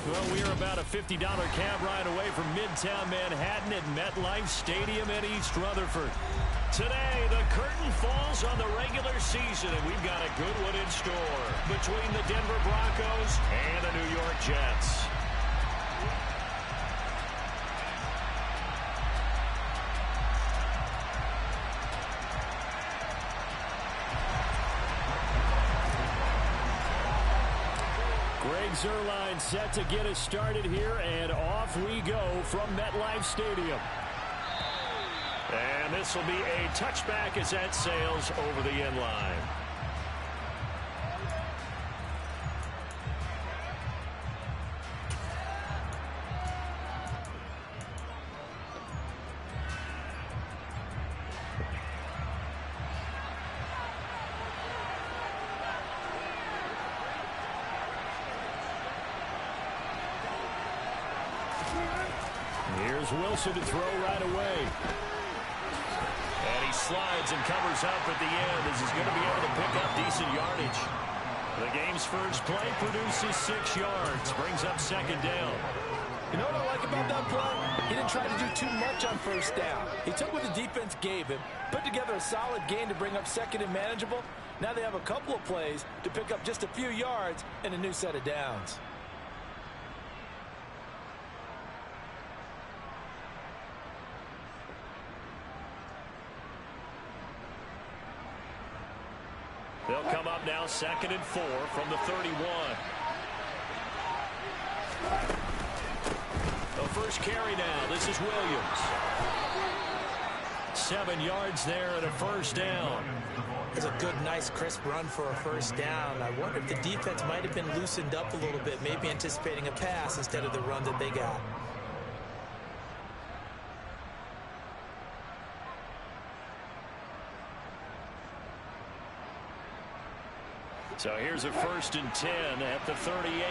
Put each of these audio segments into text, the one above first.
Well, we are about a $50 cab ride away from Midtown Manhattan at MetLife Stadium in East Rutherford. Today, the curtain falls on the regular season, and we've got a good one in store between the Denver Broncos and the New York Jets. Zerline set to get us started here, and off we go from MetLife Stadium. And this will be a touchback as that sails over the end line. Here's Wilson to throw right away. And he slides and covers up at the end as he's going to be able to pick up decent yardage. The game's first play produces 6 yards, brings up second down. You know what I like about that play? He didn't try to do too much on first down. He took what the defense gave him, put together a solid gain to bring up second and manageable. Now they have a couple of plays to pick up just a few yards and a new set of downs. They'll come up now 2nd and 4 from the 31. The first carry now. This is Williams. 7 yards there and a first down. It's a good, nice, crisp run for a first down. I wonder if the defense might have been loosened up a little bit, maybe anticipating a pass instead of the run that they got. So here's a 1st and 10 at the 38.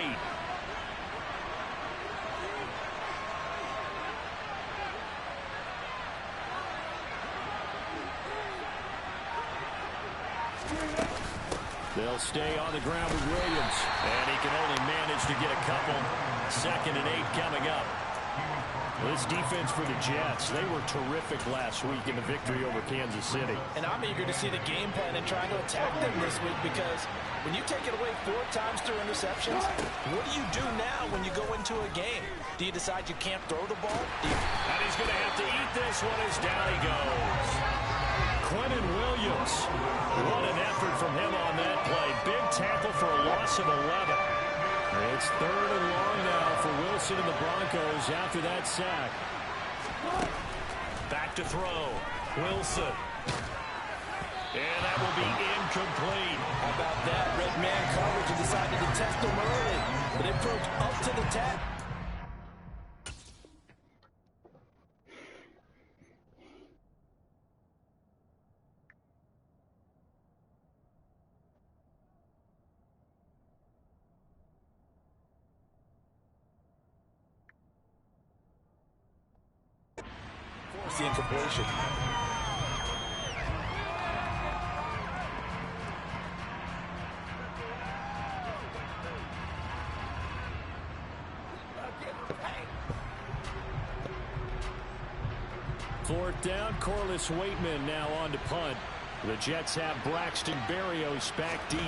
They'll stay on the ground with Williams. And he can only manage to get a couple. 2nd and 8 coming up. This defense for the Jets, they were terrific last week in the victory over Kansas City. And I'm eager to see the game plan and trying to attack them this week, because when you take it away 4 times through interceptions, what do you do now when you go into a game? Do you decide you can't throw the ball? And he's going to have to eat this one as down he goes. Quentin Williams. What an effort from him on that play. Big tackle for a loss of 11. It's 3rd and long now for Wilson and the Broncos after that sack. Back to throw. Wilson. And that will be incomplete. How about that? Red man coverage and decided to test him early. But it proved up to the task. The incompletion. Fourth down, Corliss Waitman now on to punt. The Jets have Braxton Berrios back deep.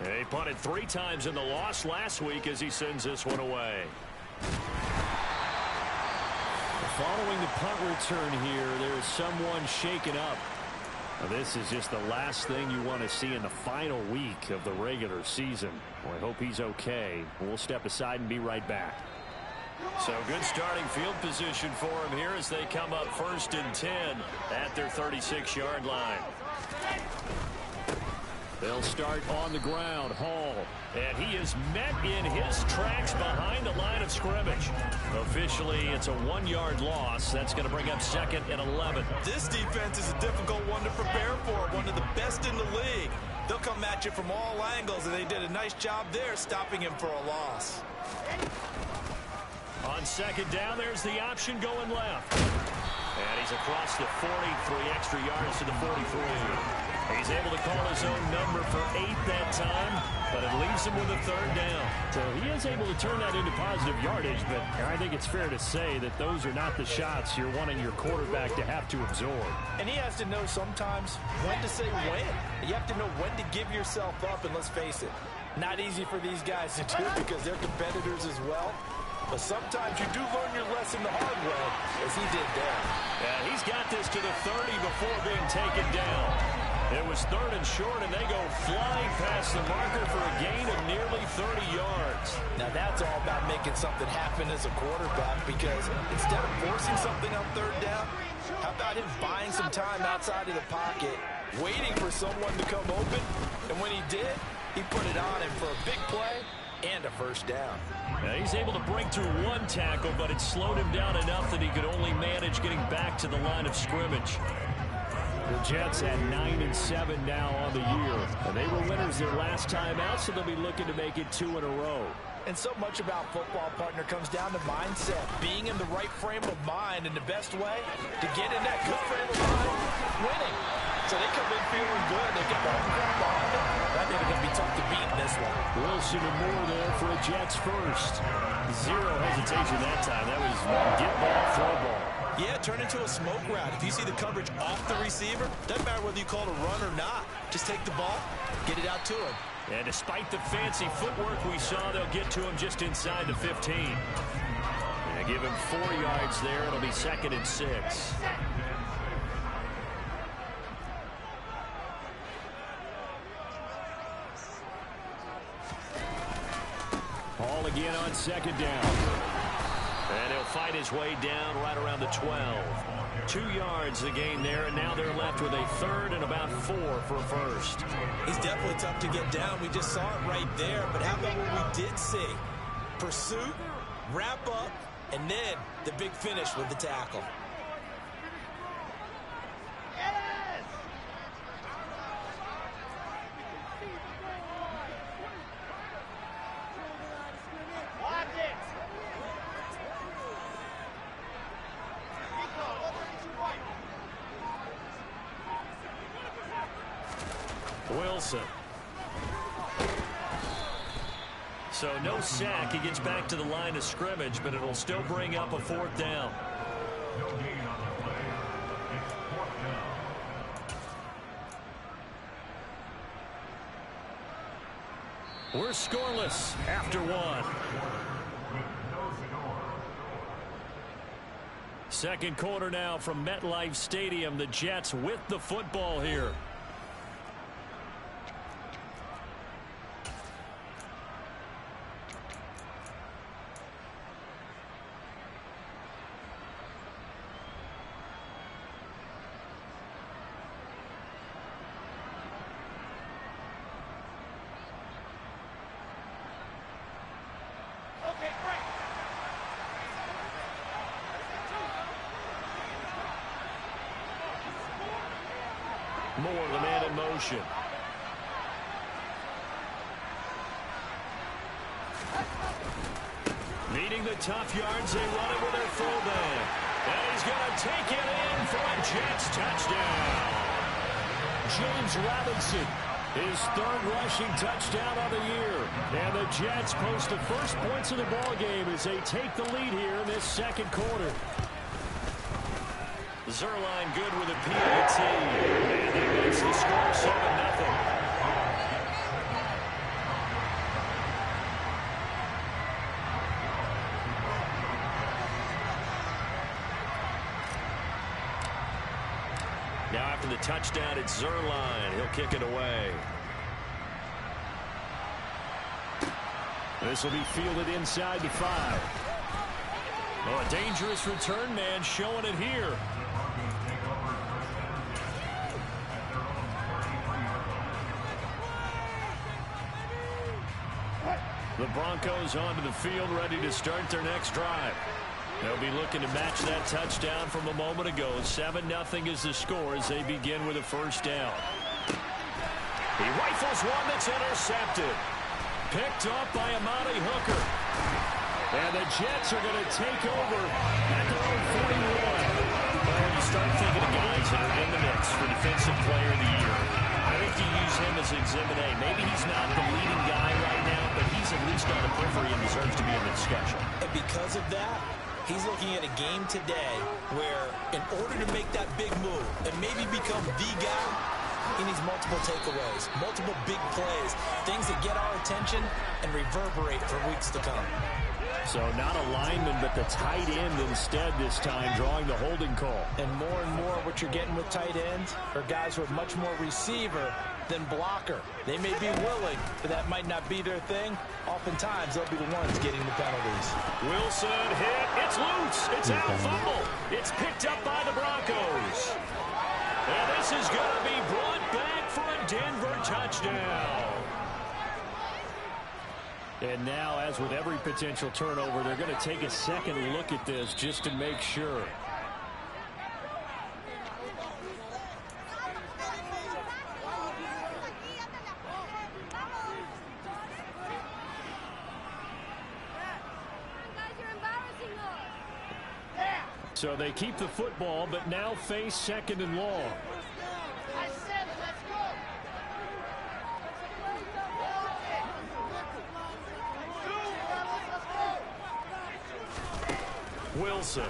They punted 3 times in the loss last week as he sends this one away. Following the punt return here, there's someone shaken up. Now, this is just the last thing you want to see in the final week of the regular season. Well, I hope he's okay. We'll step aside and be right back. So good starting field position for him here as they come up 1st and 10 at their 36-yard line. They'll start on the ground. Hall. And he is met in his tracks behind the line of scrimmage. Officially, it's a 1-yard loss. That's going to bring up 2nd and 11. This defense is a difficult one to prepare for. One of the best in the league. They'll come at you from all angles, and they did a nice job there stopping him for a loss. On 2nd down, there's the option going left. And he's across the 40, 3 extra yards to the 43. He's able to call his own number for 8 that time, but at least leaves him with a third down. So he is able to turn that into positive yardage, but I think it's fair to say that those are not the shots you're wanting your quarterback to have to absorb. And he has to know sometimes when to say when. You have to know when to give yourself up, and let's face it, not easy for these guys to do because they're competitors as well. But sometimes you do learn your lesson the hard way, as he did there. Yeah, he's got this to the 30 before being taken down. It was third and short, and they go flying past the marker for a gain of nearly 30 yards. Now that's all about making something happen as a quarterback, because instead of forcing something on third down, how about him buying some time outside of the pocket, waiting for someone to come open, and when he did, he put it on him for a big play and a first down. Now he's able to break through one tackle, but it slowed him down enough that he could only manage getting back to the line of scrimmage. The Jets at 9-7 now on the year. And they were winners their last time out, so they'll be looking to make it 2 in a row. And so much about football, partner, comes down to mindset. Being in the right frame of mind, and the best way to get in that good frame of mind, winning. So they come in feeling good. They get the home crowd behind them. I think they're going to be tough to beat in this one. Wilson and Moore there for a Jets first. Zero hesitation that time. That was get ball, throw ball. Yeah, turn into a smoke route. If you see the coverage off the receiver, doesn't matter whether you call it a run or not. Just take the ball, get it out to him. And despite the fancy footwork we saw, they'll get to him just inside the 15. And give him 4 yards there. It'll be 2nd and 6. Hall again on 2nd down. And he'll fight his way down right around the 12. 2 yards the gain there, and now they're left with a 3rd and about 4 for a first. He's definitely tough to get down. We just saw it right there. But how about what we did see? Pursuit, wrap up, and then the big finish with the tackle. Wilson. So no sack. He gets back to the line of scrimmage, but it'll still bring up a 4th down. We're scoreless after 1. Second quarter now from MetLife Stadium. The Jets with the football here. Moore, the man in motion. Needing the tough yards, they run it with their fullback. And he's going to take it in for a Jets touchdown. James Robinson, his 3rd rushing touchdown of the year. And the Jets post the first points of the ball game as they take the lead here in this 2nd quarter. Zerline good with a PAT. And he makes the score 7-0. Now after the touchdown, it's Zerline. He'll kick it away. This will be fielded inside the 5. Oh, a dangerous return man showing it here. The Broncos onto the field, ready to start their next drive. They'll be looking to match that touchdown from a moment ago. 7-0 is the score as they begin with a first down. He rifles one that's intercepted. Picked off by Amani Hooker. And the Jets are going to take over at their own 41. Well, when you start thinking of guys that are in the mix for Defensive Player of the Year, I think you use him as Exhibit A. Maybe he's not the leading guy right now, free and deserves to be in the discussion. And because of that, he's looking at a game today where in order to make that big move and maybe become the guy, he needs multiple takeaways, multiple big plays, things that get our attention and reverberate for weeks to come. So not a lineman, but the tight end instead this time, drawing the holding call. And more what you're getting with tight ends are guys who are much more receiver than blocker. They may be willing, but that might not be their thing. Oftentimes, they'll be the ones getting the penalties. Wilson hit. It's loose. It's out. Fumble. It's picked up by the Broncos. And this is going to be brought back for a Denver touchdown. And now, as with every potential turnover, they're going to take a second look at this just to make sure. So they keep the football, but now face second and long. Wilson.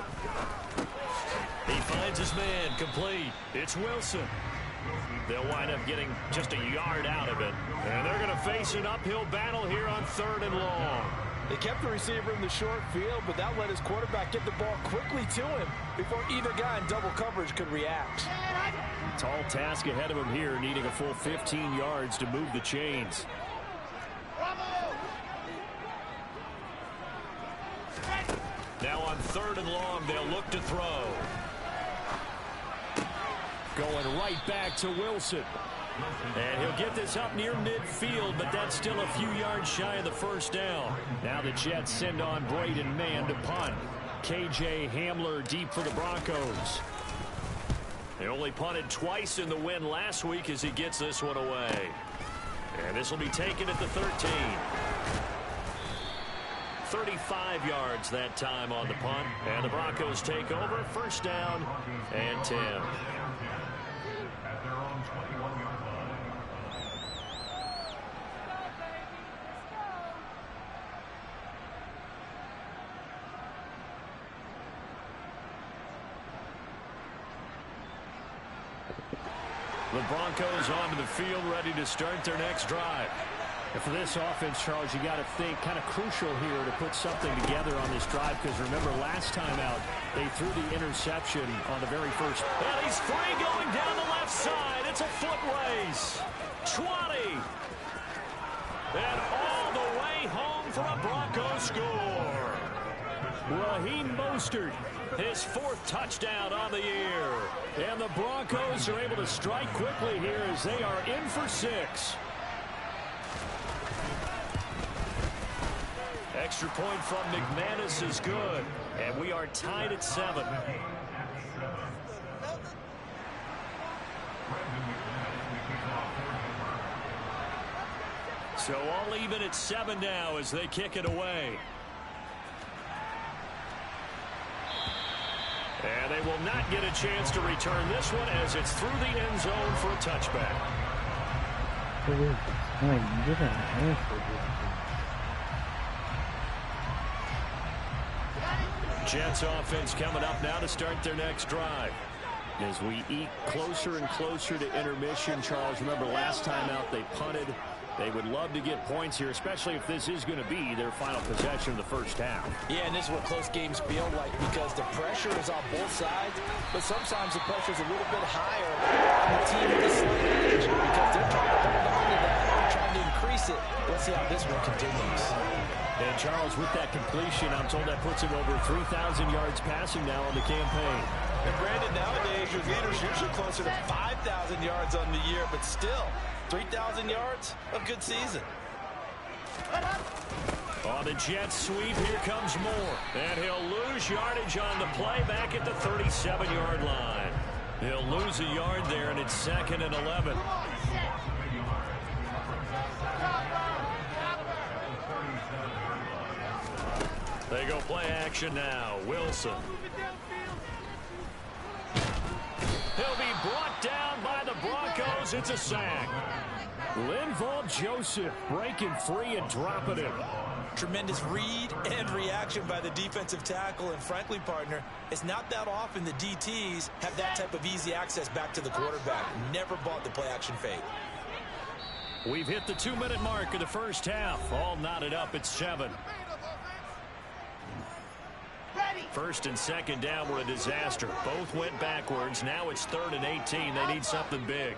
He finds his man, complete. It's Wilson. They'll wind up getting just a yard out of it. And they're going to face an uphill battle here on 3rd and long. They kept the receiver in the short field, but that let his quarterback get the ball quickly to him before either guy in double coverage could react. Tall task ahead of him here, needing a full 15 yards to move the chains. Now on 3rd and long, they'll look to throw. Going right back to Wilson. And he'll get this up near midfield, but that's still a few yards shy of the first down. Now the Jets send on Braden Mann to punt. KJ Hamler deep for the Broncos. They only punted twice in the win last week as he gets this one away. And this will be taken at the 13. 35 yards that time on the punt. And the Broncos take over. First down and 10. The Broncos onto the field, ready to start their next drive. And for this offense, Charles, you got to think kind of crucial here to put something together on this drive, because remember last time out they threw the interception on the very first. And he's free going down the left side. It's a foot race. 20. And all the way home for a Broncos score. Raheem Mostert, his 4th touchdown on the year. And the Broncos are able to strike quickly here as they are in for 6. Extra point from McManus is good. And we are tied at 7. So all even at 7 now as they kick it away. And they will not get a chance to return this one as it's through the end zone for a touchback. Jets offense coming up now to start their next drive. As we eat closer and closer to intermission, Charles, remember last time out they punted. They would love to get points here, especially if this is going to be their final possession of the first half. Yeah, and this is what close games feel like, because the pressure is on both sides, but sometimes the pressure is a little bit higher on the team with the slight edge because they're trying to hold on to that. They're trying to increase it. Let's see how this one continues. And Charles, with that completion, I'm told that puts him over 3,000 yards passing now on the campaign. And Brandon, nowadays your leaders usually closer to 5,000 yards on the year, but still 3,000 yards, a good season. On the Jets sweep, here comes Moore. And he'll lose yardage on the play back at the 37-yard line. He'll lose a yard there, and it's 2nd and 11. They go play action now. Wilson. He'll be brought down by the Broncos. It's a sack. Linval Joseph breaking free and dropping it. Tremendous read and reaction by the defensive tackle. And frankly, partner, it's not that often the DTs have that type of easy access back to the quarterback. Never bought the play-action fake. We've hit the 2-minute mark of the first half. All knotted up at 7. First and second down were a disaster. Both went backwards. Now it's 3rd and 18. They need something big.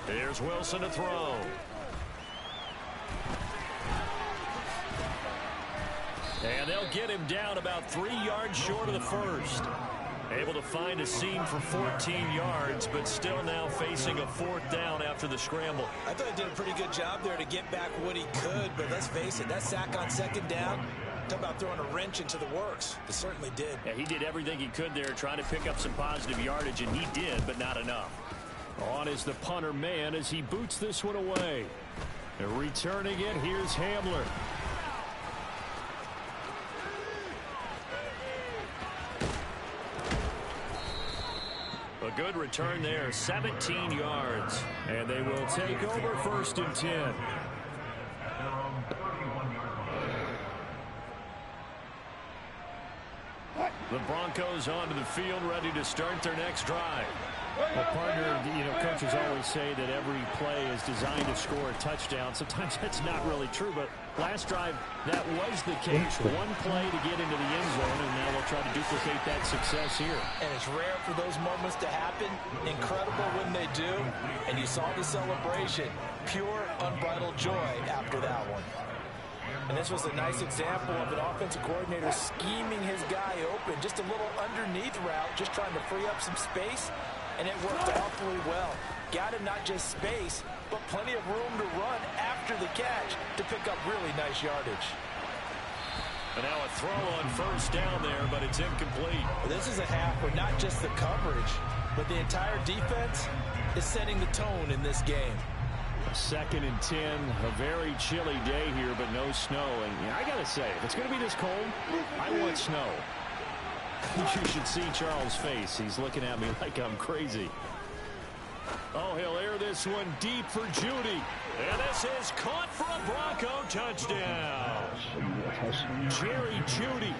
Here's Wilson to throw. And they'll get him down about 3 yards short of the first. Able to find a seam for 14 yards, but still now facing a 4th down after the scramble. I thought he did a pretty good job there to get back what he could, but let's face it, that sack on 2nd down, talk about throwing a wrench into the works. It certainly did. Yeah, he did everything he could there, trying to pick up some positive yardage, and he did, but not enough. On is the punter man as he boots this one away. And returning it, here's Hamler. A good return there, 17 yards. And they will take over 1st and 10. The Broncos onto the field, ready to start their next drive. Well, partner, coaches always say that every play is designed to score a touchdown. Sometimes that's not really true, but last drive, that was the case. One play to get into the end zone, and now they'll try to duplicate that success here. And it's rare for those moments to happen. Incredible when they do. And you saw the celebration. Pure, unbridled joy after that one. And this was a nice example of an offensive coordinator scheming his guy open. Just a little underneath route, just trying to free up some space. And it worked awfully well. Got him not just space, but plenty of room to run after the catch to pick up really nice yardage. And now a throw on 1st down there, but it's incomplete. This is a half where not just the coverage, but the entire defense is setting the tone in this game. 2nd and 10, a very chilly day here, but no snow. And I got to say, if it's going to be this cold, I want snow. You should see Charles' face. He's looking at me like I'm crazy. Oh, he'll air this one deep for Judy. And this is caught for a Bronco touchdown. Jerry Judy,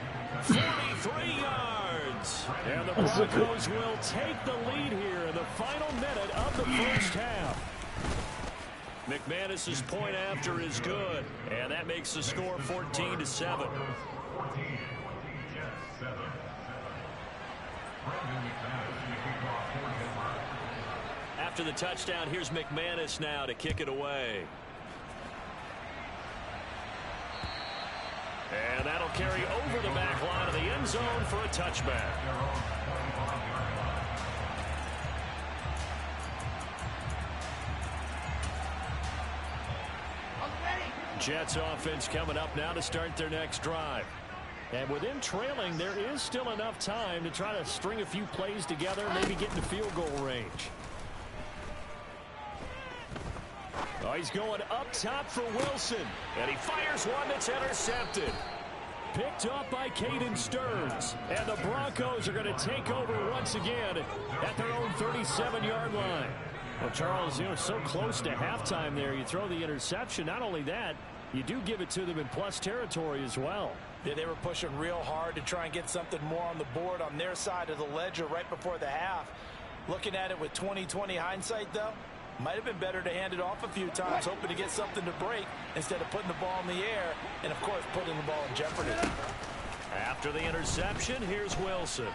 43 yards. And the Broncos will take the lead here in the final minute of the first half. McManus's point after is good. And that makes the score 14-7. After the touchdown, here's McManus now to kick it away. And that'll carry over the back line of the end zone for a touchback. Jets offense coming up now to start their next drive. And with them trailing, there is still enough time to try to string a few plays together, maybe get into field goal range. Oh, he's going up top for Wilson. And he fires one that's intercepted. Picked up by Caden Stearns. And the Broncos are going to take over once again at their own 37-yard line. Well, Charles, so close to halftime there. You throw the interception. Not only that, you do give it to them in plus territory as well. Yeah, they were pushing real hard to try and get something more on the board on their side of the ledger right before the half. Looking at it with 20/20 hindsight, though, might have been better to hand it off a few times, hoping to get something to break instead of putting the ball in the air and, of course, putting the ball in jeopardy. After the interception, here's Wilson.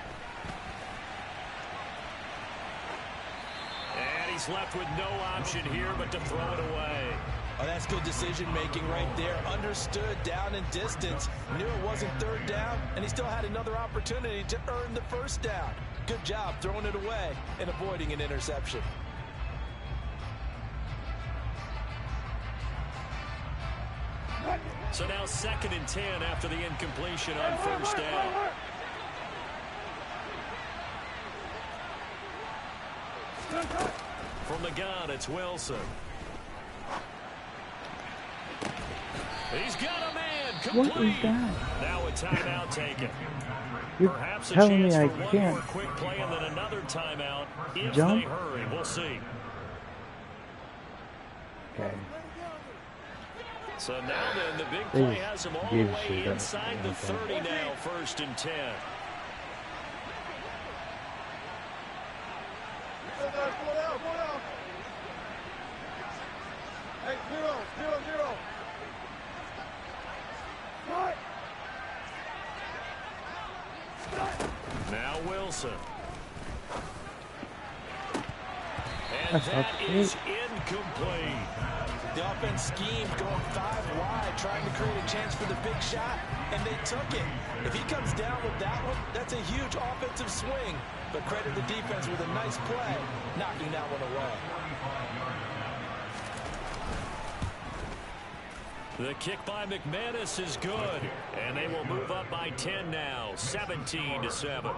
And he's left with no option here but to throw it away. Oh, that's good decision-making right there. Understood down and distance. Knew it wasn't 3rd down, and he still had another opportunity to earn the 1st down. Good job throwing it away and avoiding an interception. So now 2nd and 10 after the incompletion on 1st down. From the gun, it's Wilson. He's got a man complete. What is that? Now a timeout taken. You're Perhaps a telling me chance I for one can't more quick play and then another timeout if jump? they hurry. We'll see. Okay. So now then, the big They play just has them all give the way shit up. inside the 30 now, 1st and 10. Hey, 0-0-0. Now Wilson. And That's that up is incomplete. The offense schemed going 5 wide, trying to create a chance for the big shot, and they took it. If he comes down with that one, that's a huge offensive swing. But credit the defense with a nice play, knocking that one away. The kick by McManus is good, and they will move up by 10 now, 17-7.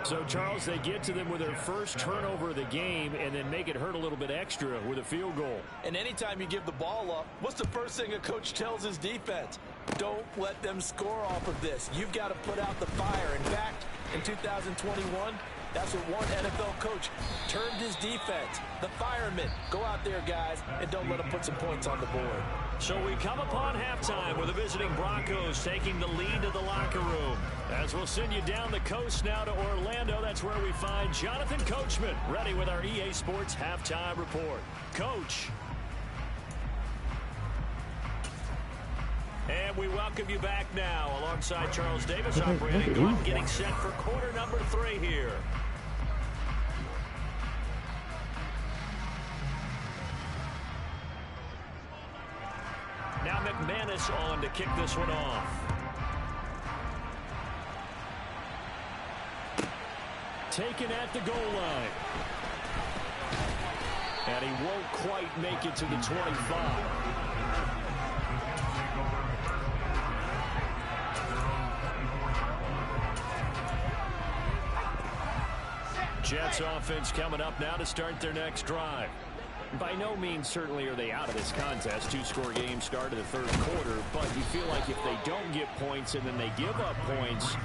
So, Charles, they get to them with their first turnover of the game and then make it hurt a little bit extra with a field goal. And anytime you give the ball up, what's the first thing a coach tells his defense? Don't let them score off of this. You've got to put out the fire. In fact, in 2021, that's what one NFL coach termed his defense. The firemen. Go out there, guys, and don't let them put some points on the board. So we come upon halftime with the visiting Broncos taking the lead to the locker room. As we'll send you down the coast now to Orlando, that's where we find Jonathan Coachman ready with our EA Sports halftime report. Coach. And we welcome you back now alongside Charles Davis operating clock, getting set for quarter number 3 here. Now McManus on to kick this one off. Taken at the goal line. And he won't quite make it to the 25. Jets offense coming up now to start their next drive. By no means certainly are they out of this contest. 2-score game start of the 3rd quarter, but you feel like if they don't get points and then they give up points,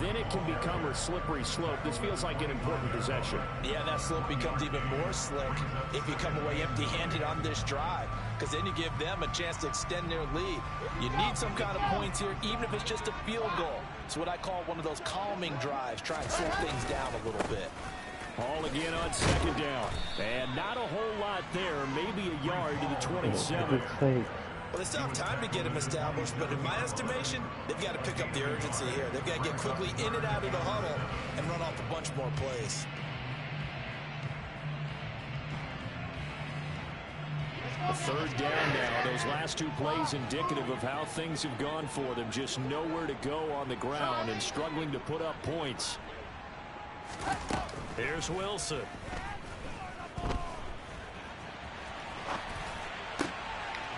then it can become a slippery slope. This feels like an important possession. Yeah, that slope becomes even more slick if you come away empty-handed on this drive, because then you give them a chance to extend their lead. You need some kind of points here, even if it's just a field goal. It's what I call one of those calming drives, try and slow things down a little bit. All again on 2nd down. And not a whole lot there. Maybe a yard to the 27. Well, they still have time to get him established, but in my estimation, they've got to pick up the urgency here. They've got to get quickly in and out of the huddle and run off a bunch more plays. A 3rd down now. Those last 2 plays indicative of how things have gone for them. Just nowhere to go on the ground and struggling to put up points. Here's Wilson.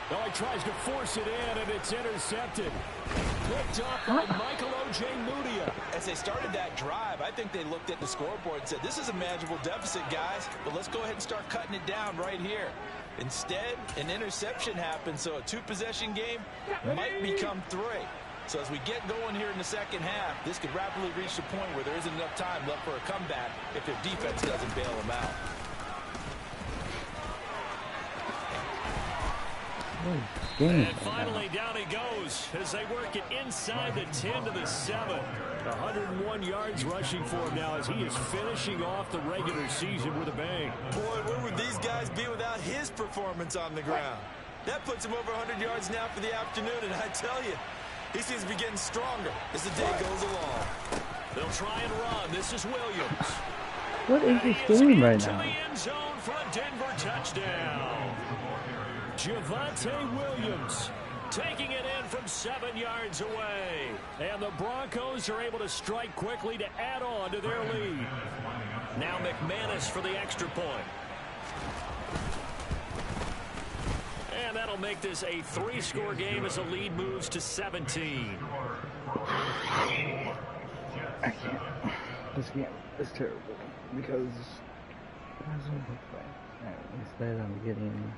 Oh, he tries to force it in, and it's intercepted. Picked up by Michael O.J. Mudia. As they started that drive, I think they looked at the scoreboard and said, this is a manageable deficit, guys, but let's go ahead and start cutting it down right here. Instead, an interception happened, so a 2-possession game might become 3. So as we get going here in the 2nd half, this could rapidly reach the point where there isn't enough time left for a comeback if their defense doesn't bail them out. And finally down he goes as they work it inside the 10 to the 7. 101 yards rushing for him now as he is finishing off the regular season with a bang. Boy, where would these guys be without his performance on the ground? That puts him over 100 yards now for the afternoon, and I tell you, he seems to be getting stronger as the day goes along. They'll try and run. This is Williams. What is he doing right now? To the end zone for a Denver touchdown. Javonte Williams taking it in from 7 yards away. And the Broncos are able to strike quickly to add on to their lead. Now McManus for the extra point. And that'll make this a 3-score game as the lead moves to 17. I can't. This game is terrible because instead I'm getting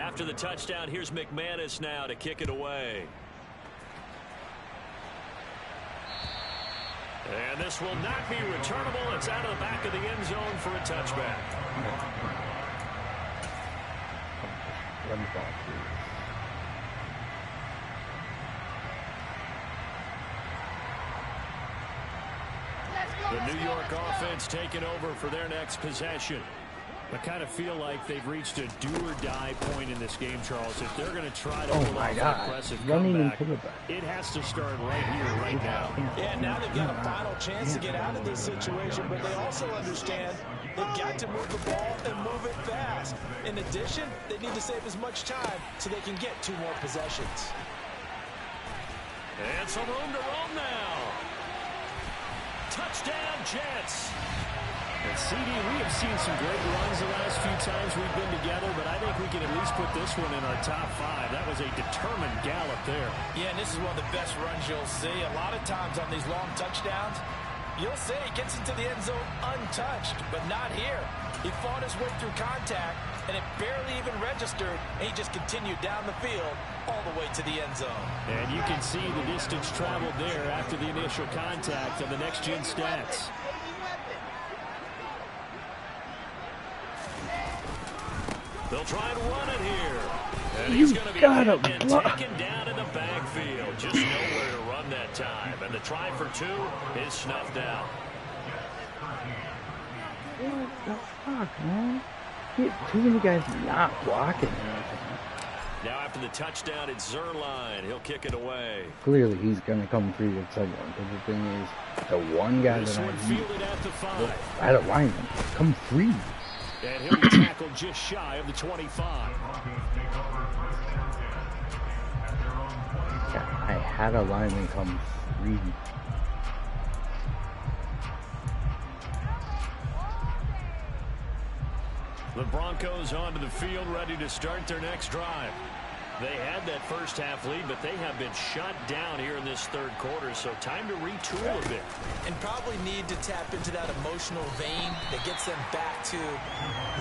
After the touchdown, here's McManus now to kick it away. And this will not be returnable. It's out of the back of the end zone for a touchback. Run the ball, please. The New York offense taking over for their next possession. I kind of feel like they've reached a do-or-die point in this game, Charles. If they're going to try to pull off an impressive comeback, it has to start right here, right now. Yeah, now they've got a final chance to get out of this situation, but they also understand they've got to move the ball and move it fast. In addition, they need to save as much time so they can get 2 more possessions. And some room to roam now. Touchdown, Jets. And CD, we have seen some great runs the last few times we've been together, but I think we can at least put this one in our top 5. That was a determined gallop there. Yeah, and this is one of the best runs you'll see. A lot of times on these long touchdowns, you'll see he gets into the end zone untouched, but not here. He fought his way through contact, and it barely even registered, and he just continued down the field all the way to the end zone. And you can see the distance traveled there after the initial contact on the next-gen stats. They'll try and run it here. And he's going to be taken down in the backfield. Just nowhere to run that time. And the try for 2 is snuffed out. What the fuck, man? Too many guys not blocking. Now after the touchdown, it's Zerline. He'll kick it away. Clearly, he's going to come free with someone. Because the thing is, the one guy this that one I need, fielded at the 5. I don't mind him. Come free. And he'll be tackled just shy of the 25. Yeah, I had a lineman come free. The Broncos onto the field, ready to start their next drive. They had that first half lead, but they have been shut down here in this third quarter, so time to retool a bit. And probably need to tap into that emotional vein that gets them back to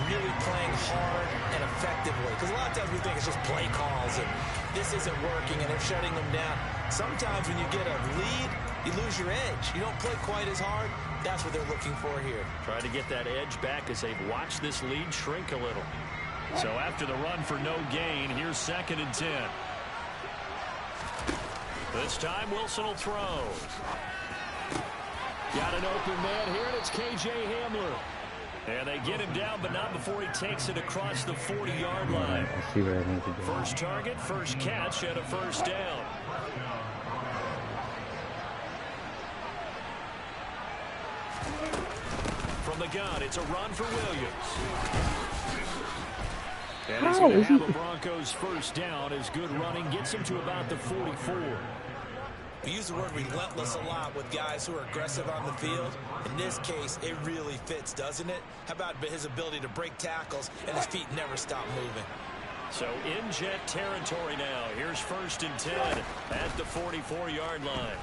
really playing hard and effectively. Because a lot of times we think it's just play calls and this isn't working and they're shutting them down. Sometimes when you get a lead, you lose your edge. You don't play quite as hard. That's what they're looking for here. Try to get that edge back as they've watched this lead shrink a little. So after the run for no gain, here's 2nd and 10. This time Wilson will throw. Got an open man here, and it's K.J. Hamler. And they get him down, but not before he takes it across the 40-yard line. I see where I need to go. First target, first catch, and a first down. From the gun, it's a run for Williams. And he's going to have a Broncos first down as good running gets him to about the 44. We use the word relentless a lot with guys who are aggressive on the field. In this case, it really fits, doesn't it? How about his ability to break tackles and his feet never stop moving? So in Jet territory now. Here's 1st and 10 at the 44-yard line.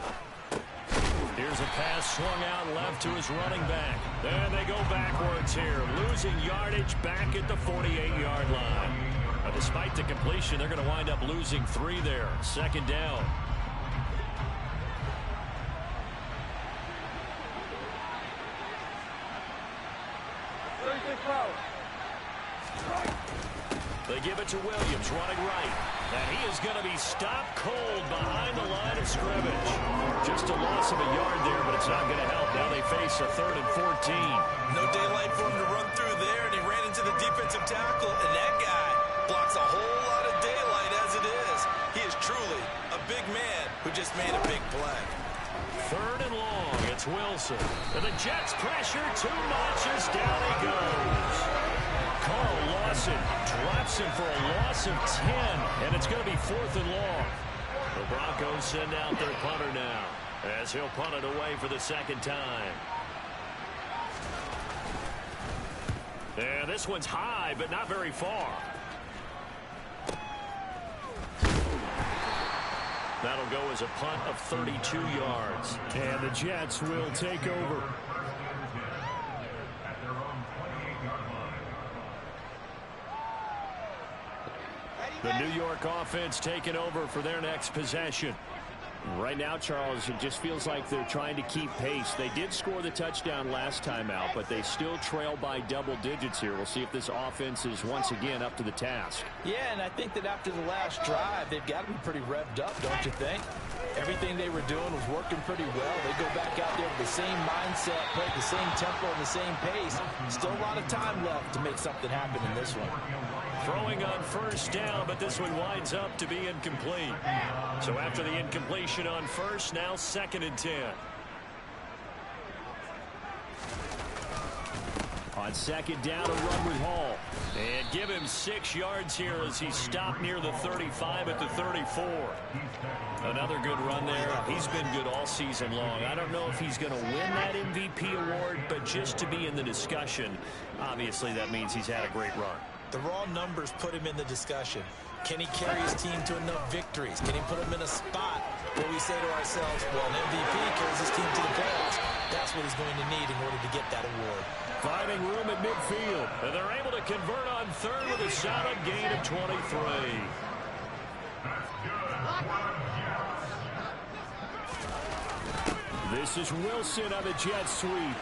Here's a pass swung out left to his running back. And they go backwards here, losing yardage back at the 48-yard line. But despite the completion, they're going to wind up losing 3 there. 2nd down. They give it to Williams, running right. And he is going to be stopped cold behind the line of scrimmage. Just a loss of a yard there, but it's not going to help. Now they face a 3rd and 14. No daylight for him to run through there, and he ran into the defensive tackle, and that guy blocks a whole lot of daylight as it is. He is truly a big man who just made a big play. 3rd and long, it's Wilson. And the Jets pressure too much as down he goes. Carl Lawson drops him for a loss of 10, and it's going to be 4th and long. The Broncos send out their punter now as he'll punt it away for the 2nd time. And this one's high, but not very far. That'll go as a punt of 32 yards. And the Jets will take over. The New York offense taking over for their next possession. Right now, Charles, it just feels like they're trying to keep pace. They did score the touchdown last time out, but they still trail by double digits here. We'll see if this offense is once again up to the task. Yeah, and I think that after the last drive, they've got to be pretty revved up, don't you think? Everything they were doing was working pretty well. They go back out there with the same mindset, play at the same tempo and the same pace. Still a lot of time left to make something happen in this one. Throwing on first down, but this one winds up to be incomplete. So after the incompletion on first, now 2nd and 10. On 2nd down, a run with Hall. And give him 6 yards here as he stopped near the 35 at the 34. Another good run there. He's been good all season long. I don't know if he's going to win that MVP award, but just to be in the discussion, obviously that means he's had a great run. The raw numbers put him in the discussion. Can he carry his team to enough victories? Can he put them in a spot where we say to ourselves, well, an MVP carries his team to the playoffs. That's what he's going to need in order to get that award. Finding room at midfield, and they're able to convert on 3rd with a solid gain of 23. This is Wilson on the jet sweep.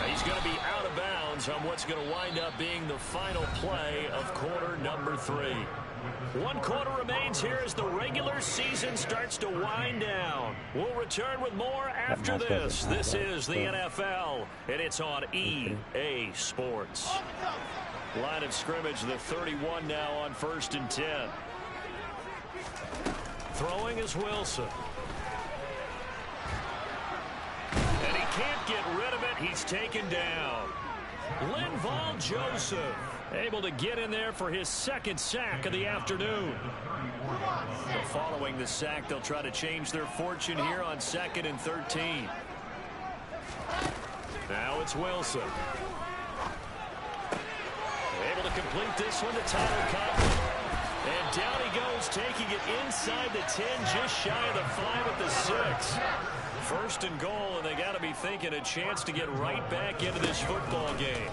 He's going to be out of bounds on what's going to wind up being the final play of quarter number 3. 1 quarter remains here as the regular season starts to wind down. We'll return with more after this. This is the NFL, and it's on EA Sports. Line of scrimmage, the 31 now on 1st and 10. Throwing is Wilson. And he can't get rid of it. He's taken down. Linval Joseph able to get in there for his 2nd sack of the afternoon. So following the sack, they'll try to change their fortune here on 2nd and 13. Now it's Wilson. Able to complete this one to Tyler Conklin. And down he goes, taking it inside the 10, just shy of the 5 at the 6. 1st and goal, and they got to be thinking a chance to get right back into this football game.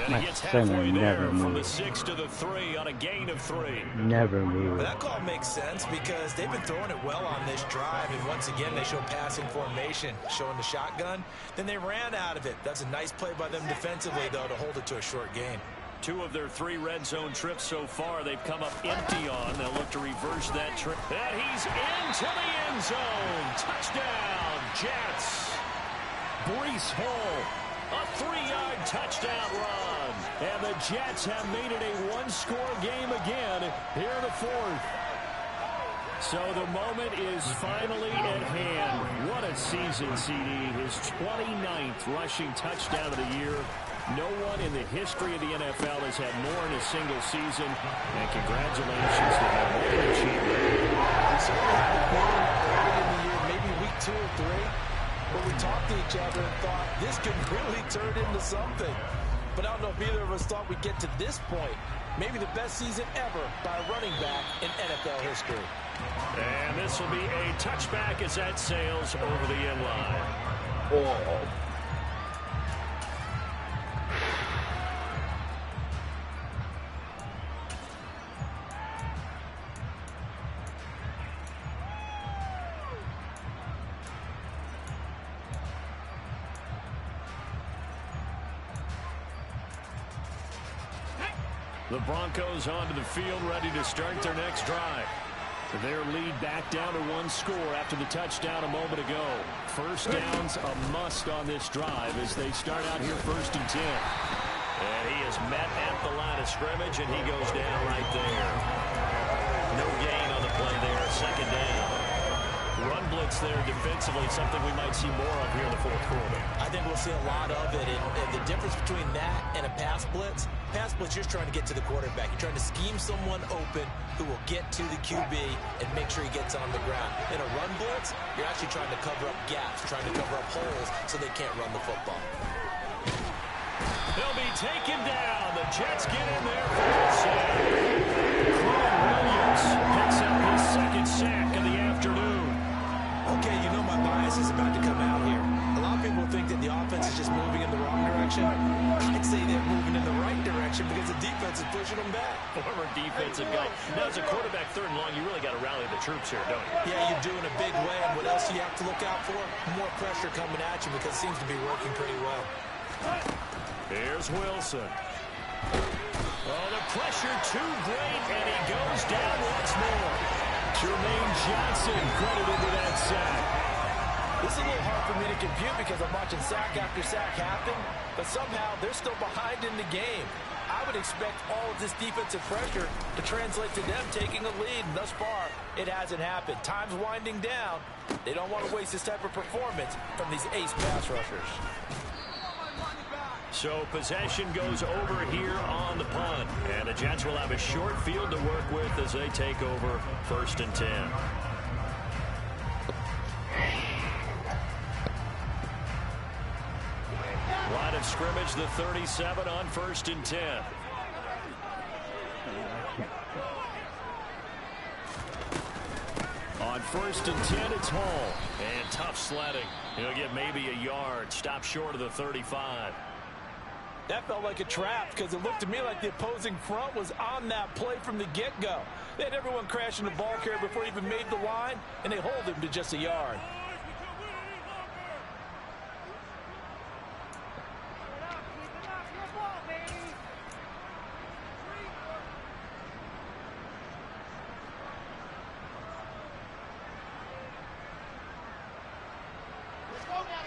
And he gets halfway there from the 6 to the 3 on a gain of 3. Never move. That call makes sense because they've been throwing it well on this drive, and once again they show passing formation, showing the shotgun. Then they ran out of it. That's a nice play by them defensively, though, to hold it to a short gain. 2 of their 3 red zone trips so far they've come up empty on. They'll look to reverse that trip. And he's into the end zone. Touchdown, Jets. Breece Hall, a 3-yard touchdown run. And the Jets have made it a 1-score game again here in the 4th. So the moment is finally at hand. What a season, CD. His 29th rushing touchdown of the year. No one in the history of the NFL has had more in a single season. And congratulations to him. What an achievement. We certainly had a feeling early in the year, maybe week 2 or 3, where we talked to each other and thought this could really turn into something. But I don't know if either of us thought we'd get to this point. Maybe the best season ever by a running back in NFL history. And this will be a touchback as that sails over the end line. Oh. The Broncos onto the field, ready to start their next drive. Their lead back down to 1 score after the touchdown a moment ago. First down's a must on this drive as they start out here 1st and 10. And he is met at the line of scrimmage, and he goes down right there. No gain on the play there, 2nd down. Run blitz there defensively, something we might see more of here in the 4th quarter. I think we'll see a lot of it, and the difference between that and a pass blitz, you're just trying to get to the quarterback. You're trying to scheme someone open who will get to the QB and make sure he gets on the ground. In a run blitz, you're actually trying to cover up gaps, trying to cover up holes so they can't run the football. They'll be taken down. The Jets get in there for the sack. Williams picks up his 2nd sack of the afternoon. Okay, you know my bias is about to come out here. A lot of people think that the offense is just moving in the wrong direction. I'd say they're moving in the right direction because the is pushing them back. Former defensive guy. Now, as a quarterback, 3rd and long, you really got to rally the troops here, don't you? Yeah, you do in a big way. And what else do you have to look out for? More pressure coming at you because it seems to be working pretty well. Here's Wilson. Oh, the pressure too great, and he goes down once more. Jermaine Johnson credited with that sack. This is a little hard for me to compute because I'm watching sack after sack happen, but somehow they're still behind in the game. I would expect all of this defensive pressure to translate to them taking a lead, and thus far, it hasn't happened. Time's winding down. They don't want to waste this type of performance from these ace pass rushers. So possession goes over here on the punt, and the Jets will have a short field to work with as they take over 1st and 10. Line of scrimmage, the 37 on 1st and 10. On 1st and 10, it's Hall. And tough sledding. He'll get maybe a yard. Stop short of the 35. That felt like a trap because it looked to me like the opposing front was on that play from the get-go. They had everyone crashing the ball carrier before he even made the line, and they hold him to just a yard.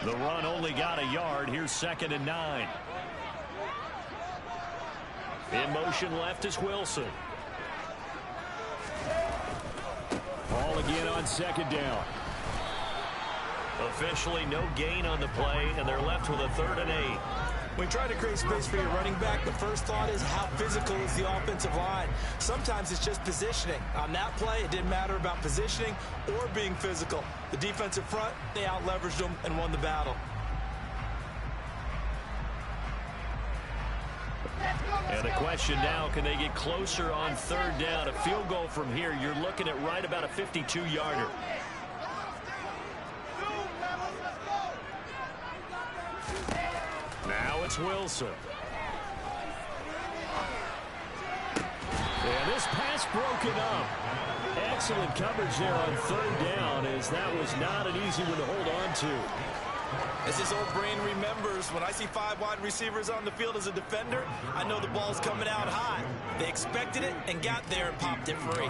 The run only got a yard. Here's 2nd and 9. In motion left is Wilson. Ball again on 2nd down. Officially no gain on the play, and they're left with a 3rd and 8. When trying to create space for your running back, the first thought is how physical is the offensive line. Sometimes it's just positioning. On that play, it didn't matter about positioning or being physical. The defensive front, they out-leveraged them and won the battle. And the question now, can they get closer on 3rd down? A field goal from here, you're looking at right about a 52-yarder. Now it's Wilson. And this pass broken up. Excellent coverage there on 3rd down, as that was not an easy one to hold on to. As his old brain remembers, when I see 5 wide receivers on the field as a defender, I know the ball's coming out high. They expected it and got there and popped it free.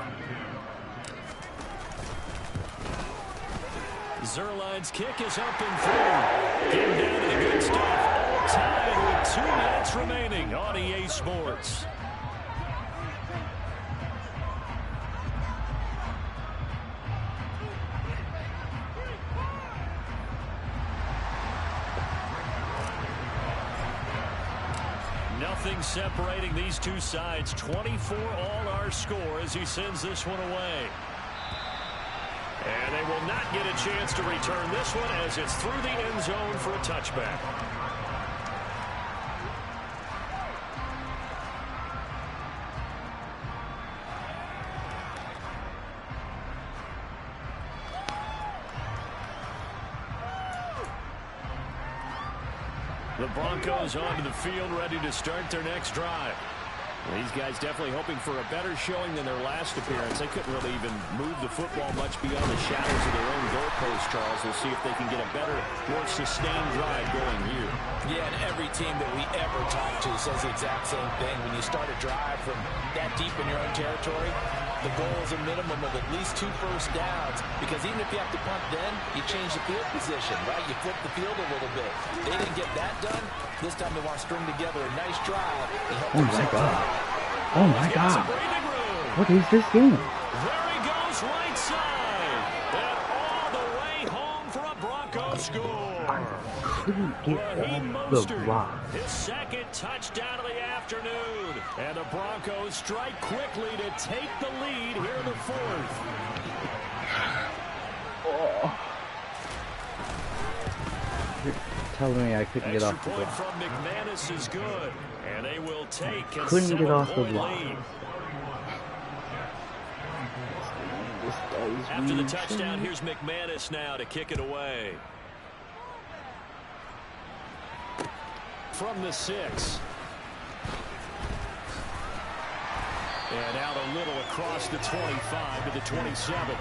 Zerline's kick is up and through. Getting down to the good stuff. All tied with 2 minutes remaining on EA Sports. Nothing separating these two sides. 24 all our score as he sends this one away. And they will not get a chance to return this one as it's through the end zone for a touchback. The Broncos onto the field, ready to start their next drive. These guys definitely hoping for a better showing than their last appearance. They couldn't really even move the football much beyond the shadows of their own goalpost, Charles. We'll see if they can get a better, more sustained drive going here. Yeah, and every team that we ever talk to says the exact same thing. When you start a drive from that deep in your own territory, the goal is a minimum of at least 2 first downs, because even if you have to punt then, you change the field position, right? You flip the field a little bit. They didn't get that done. This time they want to string together a nice drive and help Oh my God. Oh my God. What is this game? There he goes, right side. And all the way home for a Broncos score. Couldn't get Raheem off the Mostert, block. his 2nd touchdown of the afternoon. And the Broncos strike quickly to take the lead here in the 4th. Oh. You're telling me I couldn't get off the Extra point block. from McManus is good. And they will take a Couldn't get off the 7-point block. lead. This does After the mean touchdown, shit. here's McManus now to kick it away. From the 6. And out a little across the 25 to the 27.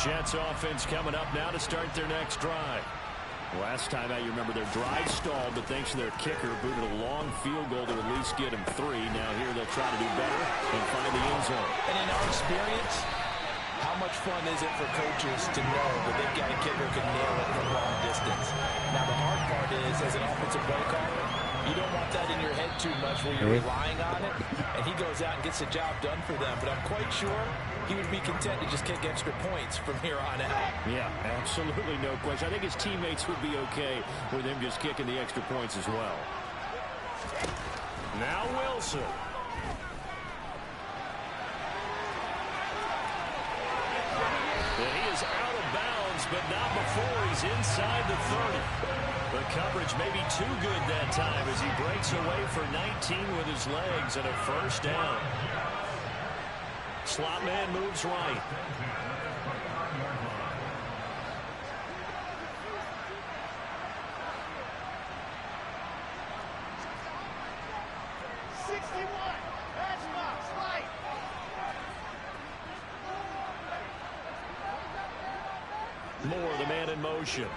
Jets offense coming up now to start their next drive. Last time out, you remember their drive stalled, but thanks to their kicker, booted a long field goal to at least get them 3. Now here they'll try to do better and find the end zone. And in our experience, how much fun is it for coaches to know that they've got a kicker who can nail it from long distance? Now, the hard part is, as an offensive play caller, you don't want that in your head too much where you're relying on it, and he goes out and gets the job done for them. But I'm quite sure he would be content to just kick extra points from here on out. Yeah, absolutely no question. I think his teammates would be okay with him just kicking the extra points as well. Now Wilson. And he is out of bounds, but not before he's inside the 30. The coverage may be too good that time as he breaks away for 19 with his legs and a first down. Slot man moves right. Moore, the man in motion.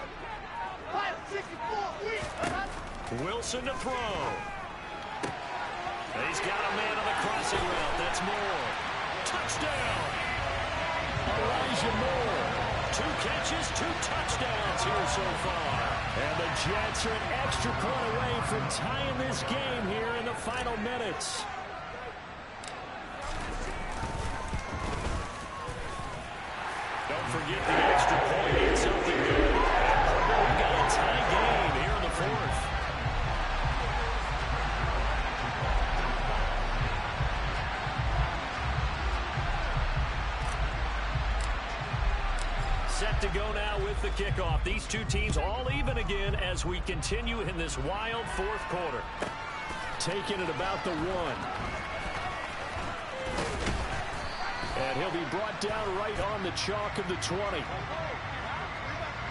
Wilson to throw. He's got a man on the crossing route. That's Moore. Touchdown. Elijah Moore. 2 catches, 2 touchdowns here so far. And the Jets are an extra point away from tying this game here in the final minutes. Don't forget the extra point means something good. We've got a tie game here in the 4th. Set to go now with the kickoff. These two teams all even again as we continue in this wild 4th quarter. Taking it about the 1. And he'll be brought down right on the chalk of the 20.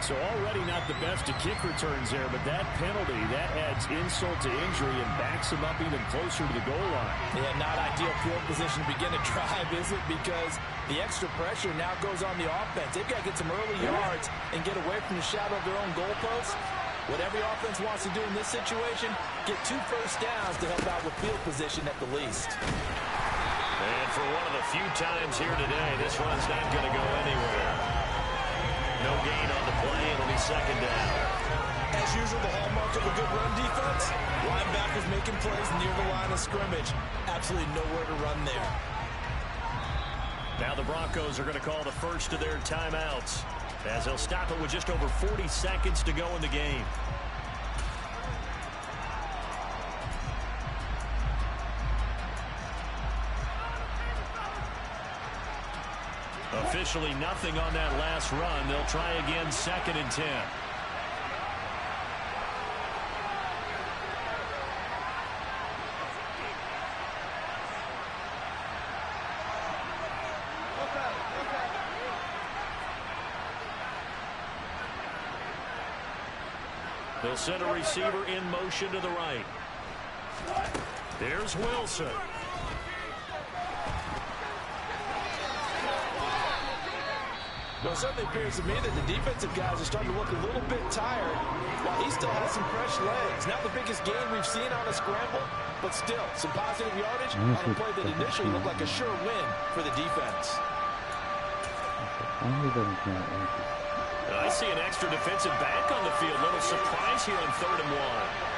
So already not the best of kick returns there, but that penalty, that adds insult to injury and backs him up even closer to the goal line. Yeah, not ideal field position to begin a drive, is it? Because the extra pressure now goes on the offense. They've got to get some early yards and get away from the shadow of their own goalposts. What every offense wants to do in this situation, get 2 first downs to help out with field position at the least. And for one of the few times here today, this run's not going to go anywhere. No gain on the play. It'll be 2nd down. As usual, the hallmark of a good run defense, linebackers making plays near the line of scrimmage. Absolutely nowhere to run there. Now the Broncos are going to call the first of their timeouts as they'll stop it with just over 40 seconds to go in the game. Officially nothing on that last run. They'll try again 2nd and 10. They'll send a receiver in motion to the right. There's Wilson. Well, it certainly appears to me that the defensive guys are starting to look a little bit tired while he still has some fresh legs. Not the biggest gain we've seen on a scramble, but still some positive yardage on a play that initially looked like a sure win for the defense. I see an extra defensive back on the field. Little surprise here on 3rd and 1.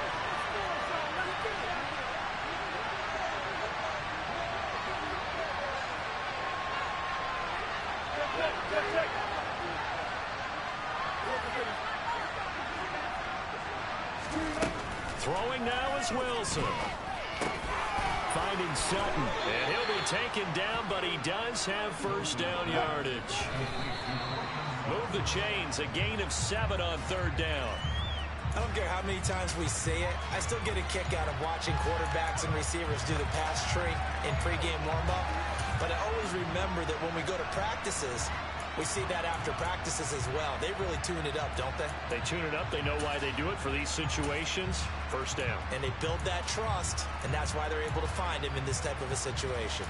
Throwing now is Wilson. Finding Sutton. And he'll be taken down, but he does have first down yardage. Move the chains. A gain of 7 on 3rd down. I don't care how many times we say it. I still get a kick out of watching quarterbacks and receivers do the pass tree in pregame warm-up. But I always remember that when we go to practices, We see that after practices as well. They really tune it up, don't they? They tune it up. They know why they do it for these situations. First down. And they build that trust, and that's why they're able to find him in this type of a situation.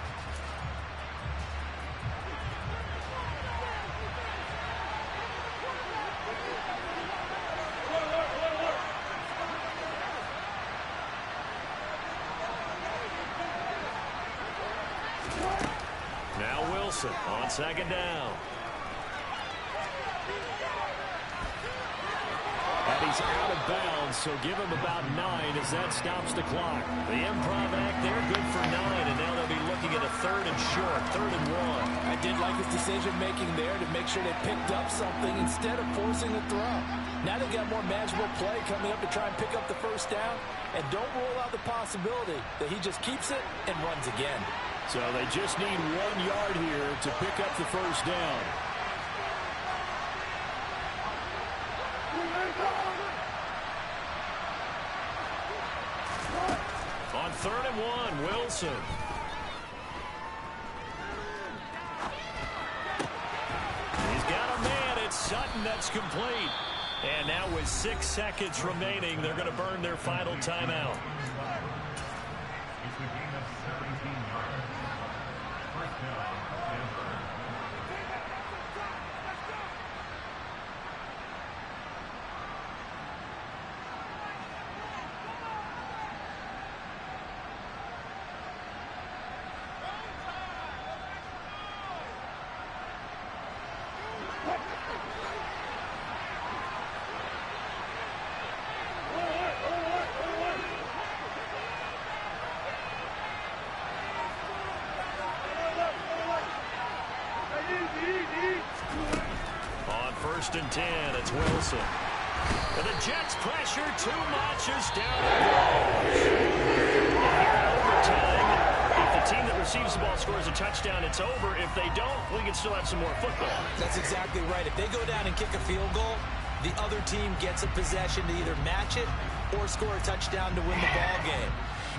Now Wilson on second down. And he's out of bounds, so give him about 9 as that stops the clock. The improv act there, good for 9, and now they'll be looking at a 3rd and short, 3rd and 1. I did like his decision-making there to make sure they picked up something instead of forcing the throw. Now they've got more manageable play coming up to try and pick up the first down, and don't rule out the possibility that he just keeps it and runs again. So they just need 1 yard here to pick up the first down. On 3rd and 1, Wilson. He's got a man. It's Sutton that's complete. And now with 6 seconds remaining, they're going to burn their final timeout. On 1st and 10, it's Wilson. And the Jets pressure too much is down and goes. Here in overtime, if the team that receives the ball scores a touchdown, it's over. If they don't, we can still have some more football. That's exactly right. If they go down and kick a field goal, the other team gets a possession to either match it or score a touchdown to win the ball game.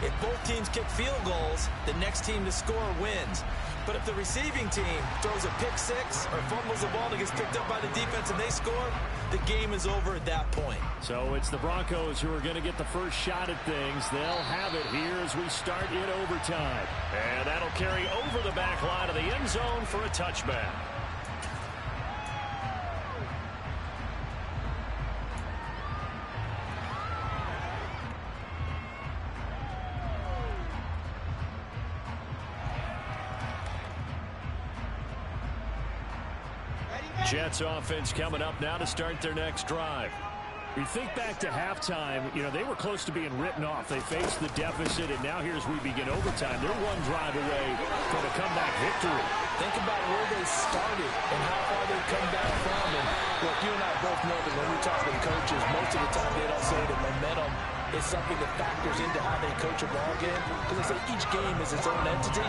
If both teams kick field goals, the next team to score wins. But if the receiving team throws a pick six or fumbles the ball that gets picked up by the defense and they score, the game is over at that point. So it's the Broncos who are going to get the first shot at things. They'll have it here as we start in overtime. And that'll carry over the back line of the end zone for a touchback. Jets offense coming up now to start their next drive. We think back to halftime, they were close to being written off. They faced the deficit, and now here's we begin overtime. They're one drive away from a comeback victory. Think about where they started and how far they've come back from. And look, you and I both know that when we talk with coaches, most of the time they don't say that momentum is something that factors into how they coach a ball game. Because they say each game is its own entity.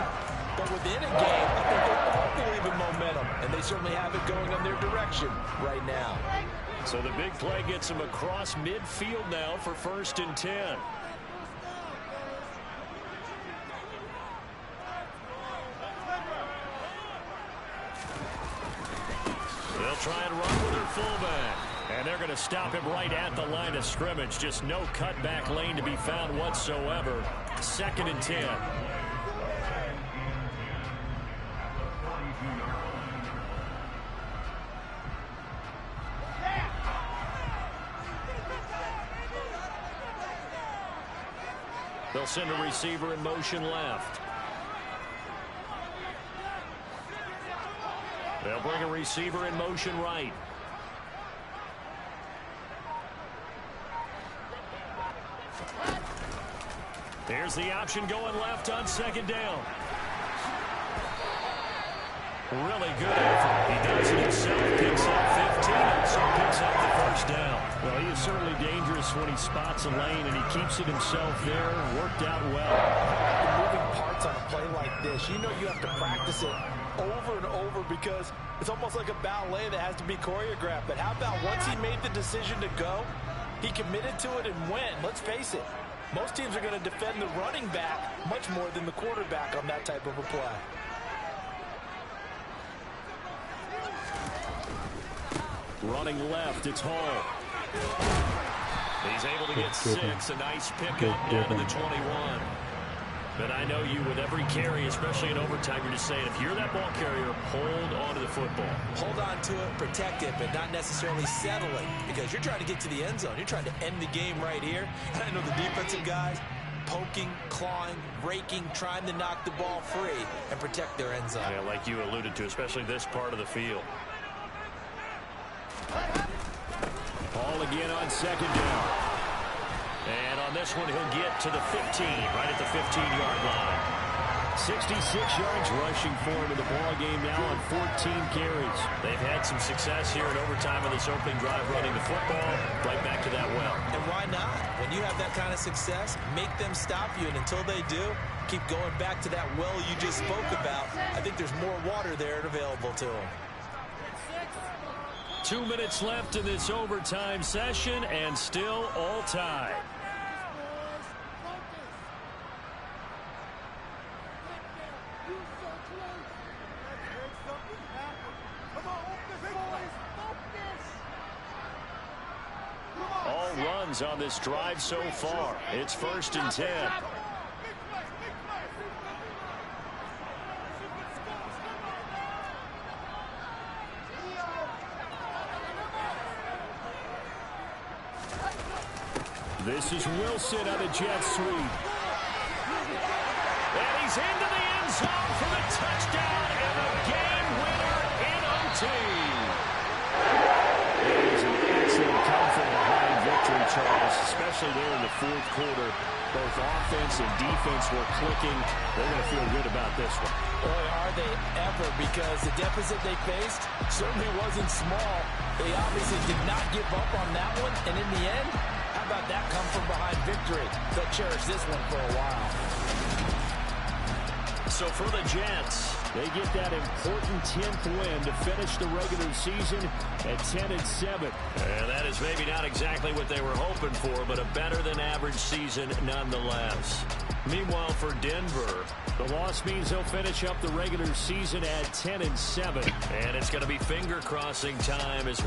But within a game, I think they all believe in momentum, and they certainly have it going in their direction right now. So the big play gets them across midfield now for 1st and 10. They'll try and run with their fullback. And they're going to stop him right at the line of scrimmage. Just no cutback lane to be found whatsoever. 2nd and 10. They'll send a receiver in motion left. They'll bring a receiver in motion right. Here's the option going left on 2nd down. Really good effort. He does it himself, picks up 15, also picks up the first down. Well, he is certainly dangerous when he spots a lane, and he keeps it himself there. Worked out well. The moving parts on a play like this, you have to practice it over and over because it's almost like a ballet that has to be choreographed. But how about once he made the decision to go, he committed to it and went. Let's face it, most teams are going to defend the running back much more than the quarterback on that type of a play. Running left, it's Hall. He's able to get 6. A nice pickup down to the 21. But I know you, with every carry, especially in overtime, you're just saying, if you're that ball carrier, hold on to the football. Hold on to it, protect it, but not necessarily settle it, because you're trying to get to the end zone. You're trying to end the game right here. And I know the defensive guys poking, clawing, raking, trying to knock the ball free and protect their end zone. Yeah, like you alluded to, especially this part of the field. Ball again on second down. And on this one, he'll get to the 15, right at the 15-yard line. 66 yards rushing for him in the ball game now on 14 carries. They've had some success here in overtime on this opening drive running the football. Right back to that well. And why not? When you have that kind of success, make them stop you. And until they do, keep going back to that well you just spoke about. I think there's more water there and available to them. 2 minutes left in this overtime session, and still all tied. All runs on this drive so far. It's 1st and 10. This is Wilson on the jet sweep. And he's into the end zone for the touchdown and the game winner in OT. It was an excellent come from behind victory, Charles, especially there in the 4th quarter. Both offense and defense were clicking. They're going to feel good about this one. Boy, are they ever, because the deficit they faced certainly wasn't small. They obviously did not give up on that one, and in the end, how about that come from behind victory? They'll cherish this one for a while. So for the Jets, they get that important 10th win to finish the regular season at 10-7. And that is maybe not exactly what they were hoping for, but a better-than-average season nonetheless. Meanwhile, for Denver, the loss means they'll finish up the regular season at 10-7. And it's going to be finger-crossing time as